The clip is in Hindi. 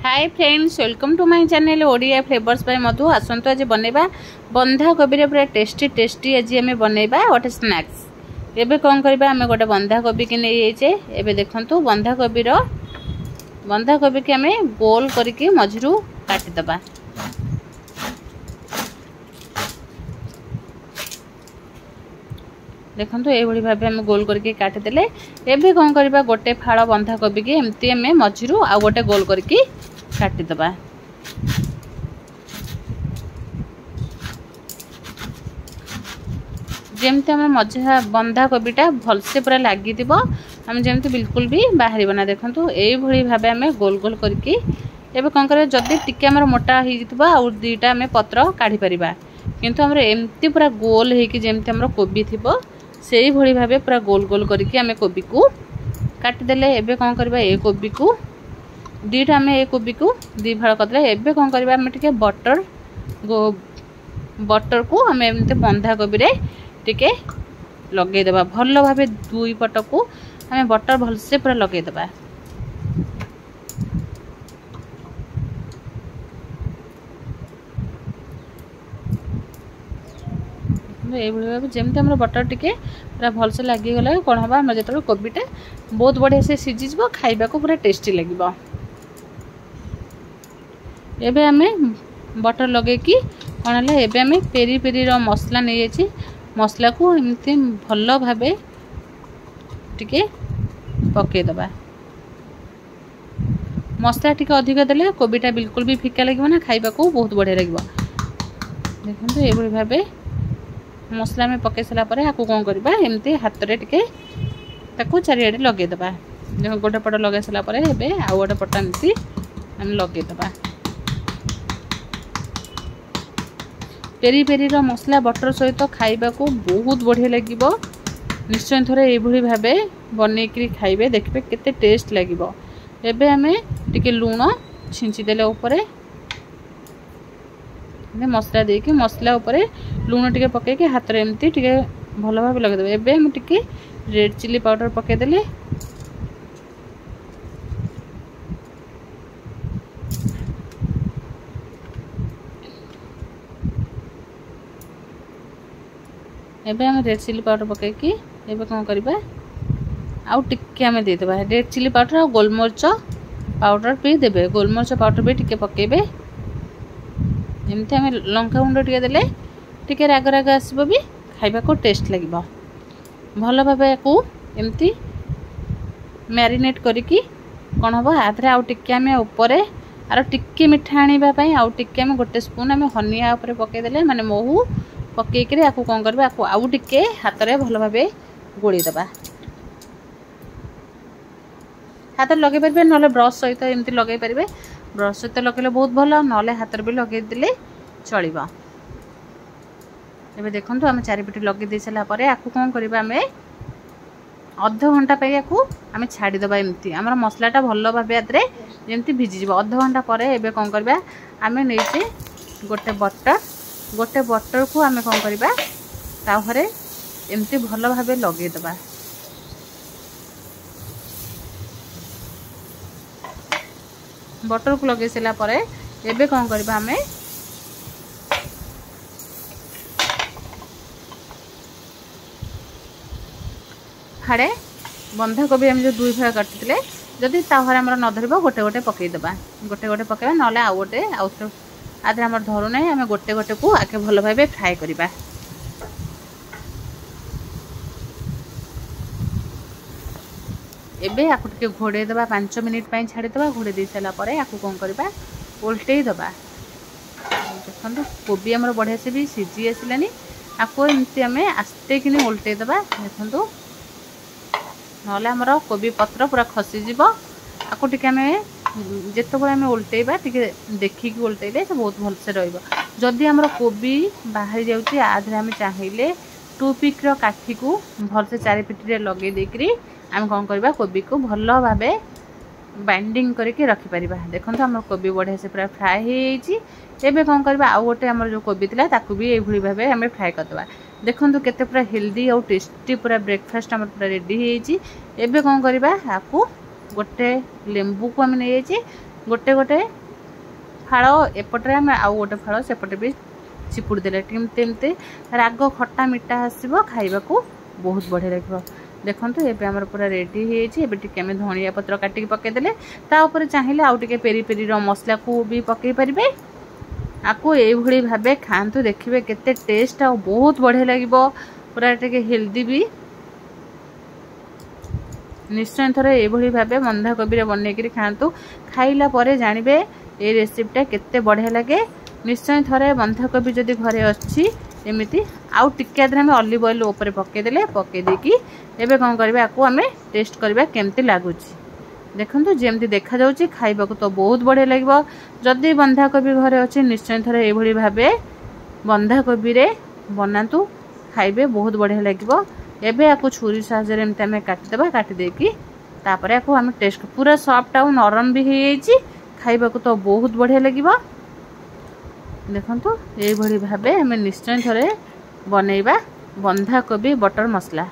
Hi friends, welcome to my channel Odia flavours by Madhu. आसंतु आज बनैबा बंधा कोबी रे पूरा टेस्टी टेस्टी आज हमें बनैबा गोटे स्नैक्स। एबे कौन करबा हमें गोटे बंधा कोबी के नै जाइछे। एबे देखंतु बंधा कोबी के हमें गोल करके मझरू काटि दबा। देखंतु ए भली भाबे हम गोल करके काटि देले। एबे कौन करबा गोटे फाळ बंधा कोबी के एम्ति हमें मझरू आ गोटे गोल करके काटि दबा। जेमते हम मझा बंधा कोबीटा भलसे पूरा लागी दिबो, हम जेमते बिल्कुल भी बाहरी बना। देखंतु ए भली भाबे हमें गोल गोल करके एबे कौन करे जदी टिके हमर मोटा ही जितबा आ दुईटा हमें पत्र काढी परिबा, किंतु हमर एम्ति पूरा गोल हे कि जेमते हमर कोबी थिबो सेही भली भाबे पूरा गोल गोल करके हमें कोबी को काट देले। एबे कौन करबा ए कोबी को दीटा हमें ए कोबी को दी फाळ करले। एबे कौन करबा हमें टिके बटर को हमें एमते बंधा कोबी रे टिके लगे देबा। भलो भाबे दुई पट को हमें बटर भलसे पूरा लगे देबा। जमती हम बटर टिके पूरा भलसे लगी गला कौन हम आम जो कोबीटा बहुत बढ़िया से सीझीज खाइबा को पूरा टेस्टी लगे। एबे हमें बटर लगे कि कौन है एबे हमें पेरी पेरी रो मसला नहीं जाइए। मसला को एमती भल भाबे टिके पके दबा। मसला टिके अधिक देले कोबीटा बिल्कुल भी फिका लगे ना, खाइबा को बहुत बढ़िया लगे। देखो ये भली भाबे मसला में पके सारा पर आपको कौन करबा एमती हाथ रे टिके ताको चारिआडे लगे दबा। देखो गोटे पट लगे सारा पर एबे आ गोटे पट एमती हम लगे दबा। पेरी पेरी रो मसला बटर सहित खाइबा को बहुत बढ़िया लगिबो। निश्चय थोड़े ए भली भाबे बनेकरी खाइबे, देखबे केते टेस्ट लगिबो। एबे हमें टिके लूण छिंची देले ऊपर मसला देके मसला उपरे लूण टिके पके के हाथ रे एमती टिके भलो भाबे लगे देबे। एबे हम टिके रेड चिली पाउडर पके देले। एबे हम रेड चिली पाउडर पके कि एबे कोन करबा आउ टिके हमें दे देबा। रेड चिली पाउडर और गोलमरिच पाउडर भी देबे। गोलमरिच पाउडर भी टिके पकेबे। एमती हमें लंका गुंड टिके देले टिके राग राग आसबो भी खाइबा को टेस्ट लगिबो। भलो भाबे को एमती मैरिनेट करिकी कोन हबो आथरे आउ टिके हमें ऊपर आरो टिके मिठा आनिबा पई आउ टिके हमें गोटे स्पून हमें हनिया ऊपर पके देले माने महू पके के आकु कोन करबा आकु आउ टिके हाथ रे भलो भाबे गोली दबा। हाथ लगे पारे ना ब्रश सहित एमती लगे पारे। ब्रश सहित लगे बहुत भल, ना हाथ भी लगे देले चलिबा। एबे देखंतु हम चारिपटी लगे दे सला परे आकु कोन करबा हमें आधा घंटा पे आकु हमें छाड़ी दबा। एमती हमर मसलाटा भलो भाबे आतरे जेमती भिजी जिवो। आधा घंटा परे एबे कोन करबा हमें नेचे गोटे बटर को हमें कोन करबा ताहरे एमती भलो भाबे लगे दबा। बटर को लगे सला परे एबे कोन करबा हमें फाड़े बंधा कोबी हम जो दुई फाड़ काटिले जदि ताहरे हमर न धरबो गोटे गोटे पकई दबा। गोटे गोटे पकेबा नले आ गोटे आधे हमर धरु नै हमें गोटे गोटे को आके भलो भाबे फ्राई करबा। एबे आकु टिके घोड़े दबा 5 मिनिट पई छाड़ी दबा। घोड़े दे सला परे आकु कोन करबा उल्टेई दबा। देखंतु कोबी हमर बढ़िया से भी सीजी आसिलानी। आकु एमती हमें आस्ते किनी उल्टेई दबा। देखंतु नले हमर कोबी पत्र पूरा खसी जिवो। आकु टिके हमें जेतो बळे हमें उल्टेइबा टिके देखि कि उल्टेइले से बहुत भल से रहइबो। जदि हमर कोबी बाहरी जाउची आधरे हमें चाहेले टूपिक रो काठी को भल से चारि पिटी रे लगे देकरी आम कौन करबा कोबी को भलो भाबे बाइंडिंग करके रखि परिबा। देखंतु हमर कोबी बढ़िया से पूरा फ्राई हे जाइची। एबे कौन करबा आ गोटे हमर जो कोबी थिला ताकू भी ए भली भाबे हमें फ्राई करदबा। देखंतु केते पूरा हेल्दी और टेस्टी पूरा ब्रेकफास्ट हमर पूरा रेडी हे जाइची। एबे कौन करबा आकू गोटे लेंबू को हम नहीं गोटे गोटे फाड़ एपटे आम आउ गोटे फाड़ सेपटे भी चिपुड़ी देले टिमते राग खट्टा मीठा आसो खाइबा को बहुत बढ़िया लगे। देखो ये आम पूरा रेडी होती आम धनिया पत्र काटिकी पकईदे तापर चाहिए आउ टे पेरी पेरी मसला को भी पकई पारे। आपको ये भाव खातु देखिए केते टेस्ट आ बहुत बढ़िया लगे पूरा टे हेल्दी भी। निश्चय थोड़े ये भाव बंधाकोबी बनईकि खातु खाइला परे जानबे ये रेसिपीटा केते बढ़िया लगे। निश्चय थोड़े बंधाकोबी जदि घरे अच्छी एमती आउ टिके आम ऑलिव ऑयल ऊपर पकईदे पकईदेकी एबे कौन करबे आपको आम टेस्ट करबा केमती लगुच। देखो जमती देखा जाउची खाइबा को तो बहुत बढ़िया लगे। जदि बंधाकोबी घरे अच्छी निश्चय थोड़े ये भाव बंधाकोबी रे बनातु खाइबे बहुत बढ़िया लगे। एबे आपको छुरी साहाय्य एमती आम काटिदेबा काटिदेकी तापर आपको आम टेस्ट पूरा सॉफ्ट आउ नरम भी हो खाइबा को तो बहुत बढ़िया लगे। देखो ये भाव आम निश्चय थोड़े बनैबा बंधाकोबी बटर मसला।